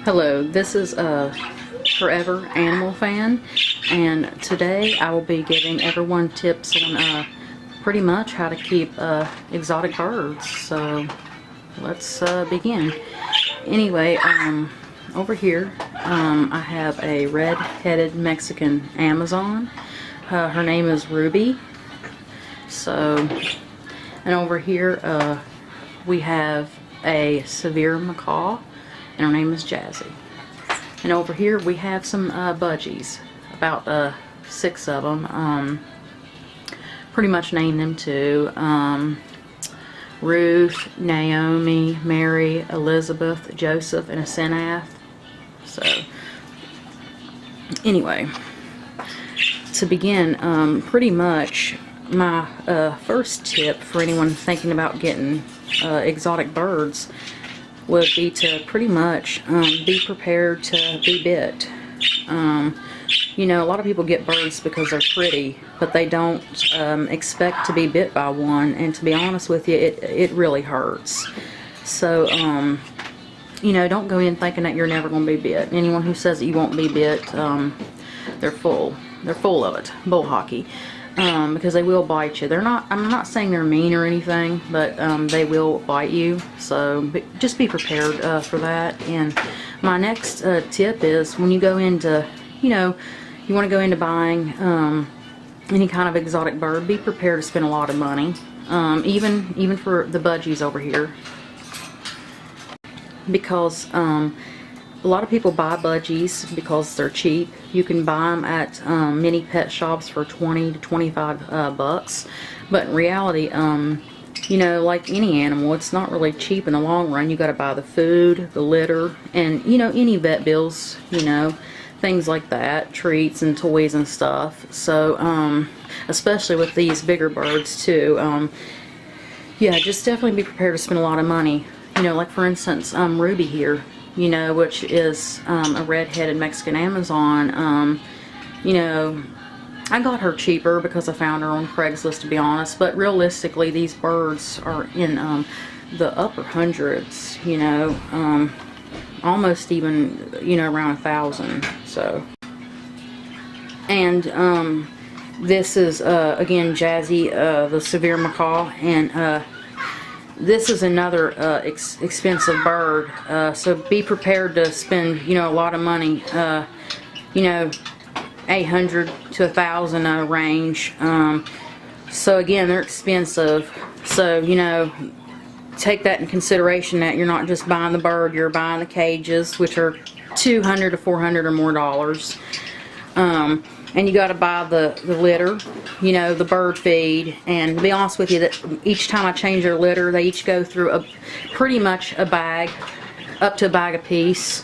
Hello, this is a Forever Animal Fan, and today I will be giving everyone tips on pretty much how to keep exotic birds. So let's begin. Anyway, over here I have a red-headed Mexican Amazon. Her name is Ruby. So, and over here we have a Severe Macaw, and her name is Jazzy. And over here we have some budgies, about 6 of them. Pretty much named them too. Ruth, Naomi, Mary, Elizabeth, Joseph, and Asenath. So, anyway, to begin, pretty much my first tip for anyone thinking about getting exotic birds would be to pretty much be prepared to be bit. You know, a lot of people get birds because they're pretty, but they don't expect to be bit by one, and to be honest with you, it really hurts. So, you know, don't go in thinking that you're never going to be bit. Anyone who says that you won't be bit, they're full of it, bull hockey. Because they will bite you. I'm not saying they're mean or anything, but they will bite you. So just be prepared for that. And my next tip is when you go into, you know, you want to go into buying any kind of exotic bird, be prepared to spend a lot of money. Even for the budgies over here. Because a lot of people buy budgies because they're cheap. You can buy them at many pet shops for 20 to 25 bucks. But in reality, you know, like any animal, it's not really cheap in the long run. You got to buy the food, the litter, and, you know, any vet bills, you know, things like that, treats and toys and stuff. So, especially with these bigger birds too. Yeah, just definitely be prepared to spend a lot of money. You know, like for instance, Ruby here, you know, which is a red-headed Mexican Amazon. You know, I got her cheaper because I found her on Craigslist, to be honest, but realistically these birds are in the upper hundreds, you know, almost even, you know, around 1,000. So, and this is again Jazzy, the Severe Macaw, and this is another expensive bird, so be prepared to spend, you know, a lot of money, you know, 800 to 1,000 range. So again, they're expensive. So, you know, take that in consideration, that you're not just buying the bird, you're buying the cages, which are $200 to $400 or more dollars. And you got to buy the litter, you know, the bird feed. And to be honest with you, that each time I change their litter, they each go through pretty much a bag, up to a bag a piece.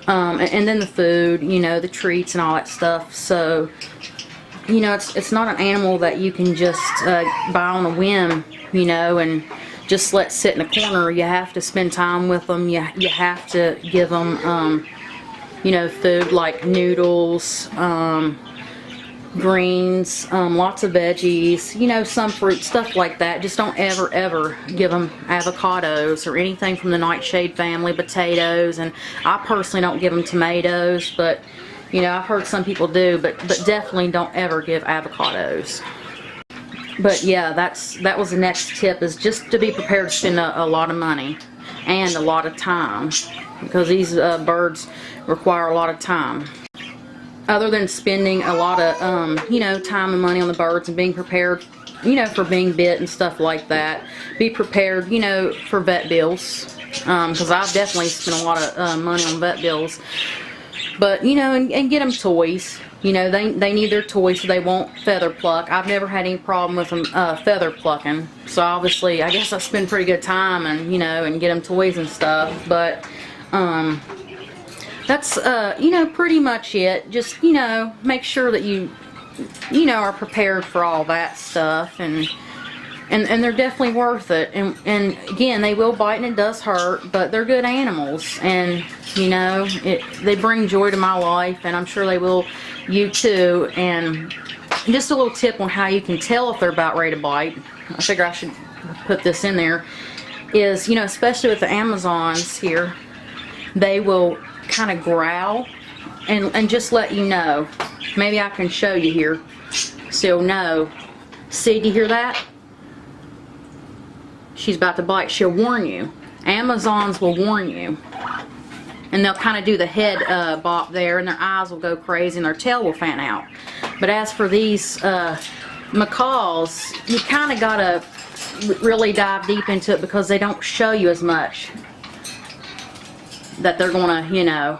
And then the food, you know, the treats and all that stuff. So, you know, it's not an animal that you can just buy on a whim, you know, and just let sit in a corner. You have to spend time with them. You have to give them, you know, food like noodles, greens, lots of veggies, you know, some fruit, stuff like that. Just don't ever give them avocados or anything from the nightshade family, potatoes. And I personally don't give them tomatoes, but, you know, I've heard some people do, but definitely don't ever give avocados. But yeah, that was the next tip, is just to be prepared to spend a lot of money and a lot of time, because these birds require a lot of time. Other than spending a lot of, you know, time and money on the birds and being prepared, you know, for being bit and stuff like that, be prepared, you know, for vet bills, because I've definitely spent a lot of money on vet bills. But, you know, and get them toys. You know, they need their toys, so they won't feather pluck. I've never had any problem with them feather plucking. So obviously, I guess I spend pretty good time and, you know, and get them toys and stuff. But, that's, you know, pretty much it. Just, you know, make sure that you know, are prepared for all that stuff, and they're definitely worth it. And again, they will bite and it does hurt, but they're good animals, and, you know, they bring joy to my life, and I'm sure they will you too. And just a little tip on how you can tell if they're about ready to bite. I figure I should put this in there. Is, you know, especially with the Amazons here, they will kind of growl and just let you know. Maybe I can show you here so you'll know. See, do you hear that? She's about to bite. She'll warn you. Amazons will warn you. And they'll kind of do the head bop there, and their eyes will go crazy and their tail will fan out. But as for these macaws, you kind of got to really dive deep into it because they don't show you as much that they're going to, you know.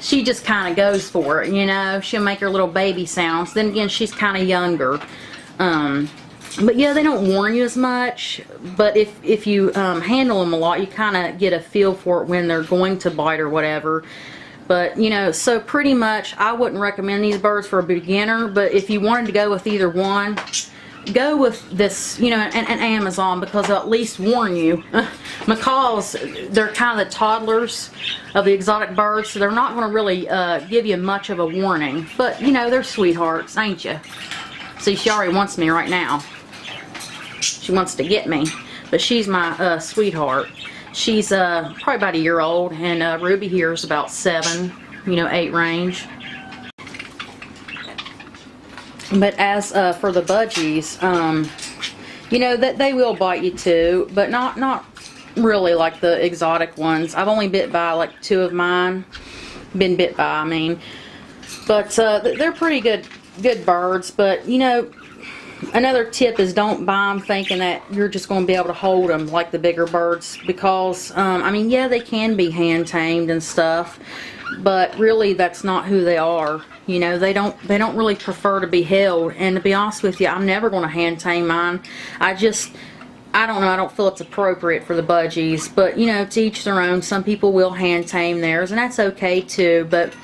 She just kind of goes for it, you know. She'll make her little baby sounds. Then again, she's kind of younger. But yeah, they don't warn you as much. But if you handle them a lot, you kind of get a feel for it when they're going to bite or whatever. But, you know, so pretty much I wouldn't recommend these birds for a beginner. But if you wanted to go with either one, go with this, you know, an Amazon, because they'll at least warn you. Macaws, they're kind of the toddlers of the exotic birds, so they're not going to really give you much of a warning. But, you know, they're sweethearts, ain't you? See, she already wants me right now. She wants to get me. But she's my sweetheart. She's probably about a year old, and Ruby here is about 7, you know, 8 range. But as for the budgies, you know, that they will bite you too, but not really like the exotic ones. I've only bit by like 2 of mine. Been bit by, I mean. But they're pretty good birds. But, you know, another tip is don't buy them thinking that you're just going to be able to hold them like the bigger birds, because I mean, yeah, they can be hand tamed and stuff, but really that's not who they are. You know, they don't really prefer to be held. And to be honest with you, I'm never going to hand tame mine. I don't know, I don't feel it's appropriate for the budgies. But, you know, to each their own. Some people will hand tame theirs, and that's okay too. But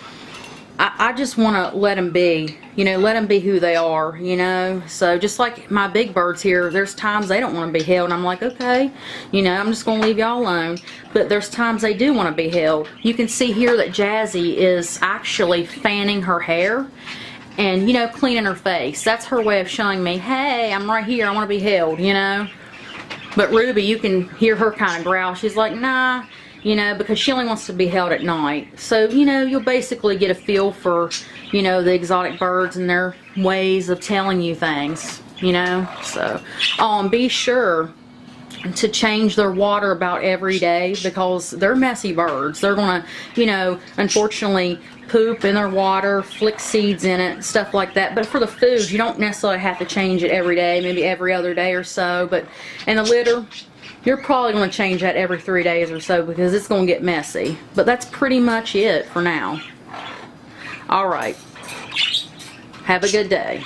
I just want to let them be, you know, let them be who they are, you know. So just like my big birds here, there's times they don't want to be held, and I'm like, okay, you know, I'm just going to leave y'all alone. But there's times they do want to be held. You can see here that Jazzy is actually fanning her hair and, you know, cleaning her face. That's her way of showing me, hey, I'm right here, I want to be held, you know. But Ruby, you can hear her kind of growl. She's like, nah. You know, because she only wants to be held at night. So, you know, you'll basically get a feel for, you know, the exotic birds and their ways of telling you things, you know. So, and be sure to change their water about every day, because they're messy birds. They're going to, you know, unfortunately poop in their water, flick seeds in it, stuff like that. But for the food, you don't necessarily have to change it every day, maybe every other day or so. But, and the litter, you're probably going to change that every 3 days or so, because it's going to get messy. But that's pretty much it for now. Alright. Have a good day.